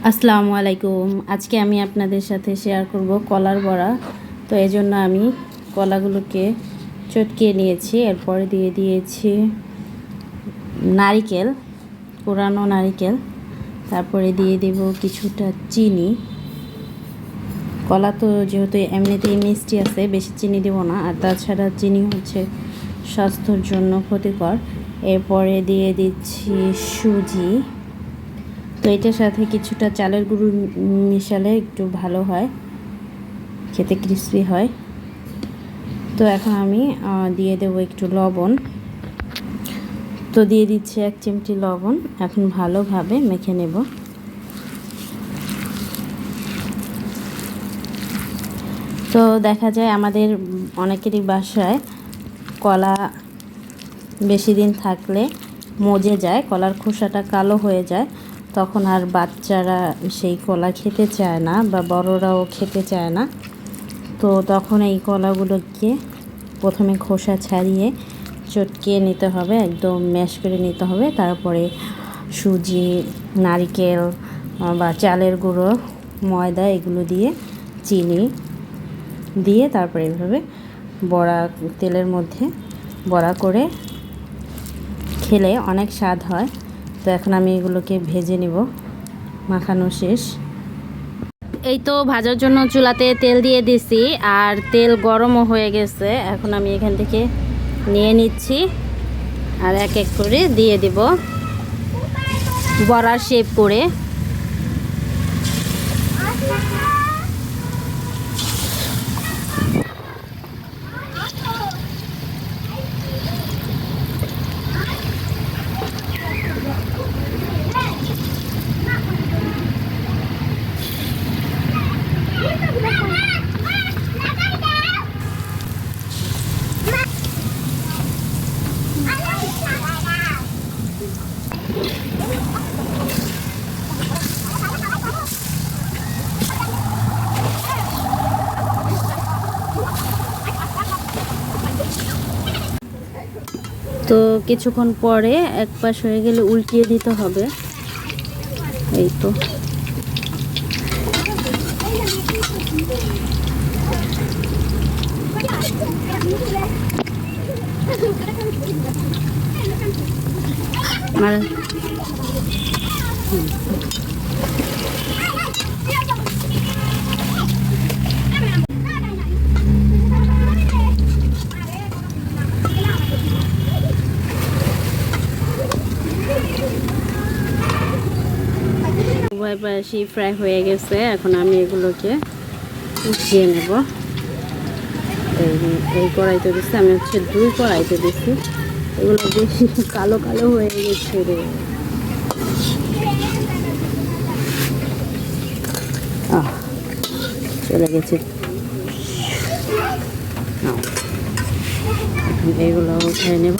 আসসালামু আলাইকুম। আজকে আমি আপনাদের সাথে শেয়ার করব কলার বড়া। তো এই জন্য আমি কলাগুলোকে চটকিয়ে নিয়েছি, এরপরে দিয়ে দিয়েছি নারিকেল, কোরানো নারিকেল, তারপরে দিয়ে দেব কিছুটা চিনি। কলা তো যেহেতু এমনিতেই মিষ্টি আছে, বেশি চিনি দেব না, আর তাছাড়া চিনি হচ্ছে স্বাস্থ্যের জন্য ক্ষতিকর। এরপরে দিয়ে দিচ্ছি সুজি। তো এটার সাথে কিছুটা চালের গুঁড়ো মিশালে একটু ভালো হয়, খেতে ক্রিস্পি হয়। তো এখন আমি দিয়ে দেবো একটু লবণ। তো দিয়ে দিচ্ছি 1 চিমটি লবণ। এখন ভালোভাবে মেখে নেব। তো দেখা যায় আমাদের অনেকেরই বাসায় কলা বেশি দিন থাকলে মজে যায়, কলার খোসাটা কালো হয়ে যায়, তখন আর বাচ্চারা সেই কলা খেতে চায় না বা বড়রাও খেতে চায় না। তো তখন এই কলাগুলোকে প্রথমে খোসা ছাড়িয়ে চটকিয়ে নিতে হবে, একদম ম্যাশ করে নিতে হবে। তারপরে সুজি, নারকেল বা চালের গুঁড়ো, ময়দা এগুলো দিয়ে, চিনি দিয়ে তারপরে এইভাবে বড়া তেলের মধ্যে বড়া করে খেলে অনেক স্বাদ হয়। তো এখন আমি এগুলোকে ভেজে নেব। মাখানো শেষ। এই তো ভাজার জন্য চুলাতে তেল দিয়ে দিছি, আর তেল গরমও হয়ে গেছে। এখন আমি এখান থেকে নিয়ে নিচ্ছি আর এক এক করে দিয়ে দিব বড়ার শেপ করে। তো কিছুক্ষণ পরে এক পাশ হয়ে গেলে উল্টিয়ে দিতে হবে। এই তো আর উভয় পাশই ফ্রাই হয়ে গেছে। এখন আমি এগুলোকে উঠিয়ে নেব। এই কড়াইতে দিচ্ছি, আমি হচ্ছে 2 কড়াইতে দিচ্ছি। এগুলো বেশি কালো কালো হয়ে গেছে রে। চলে গেছে। এখন এগুলো উঠিয়ে নেব।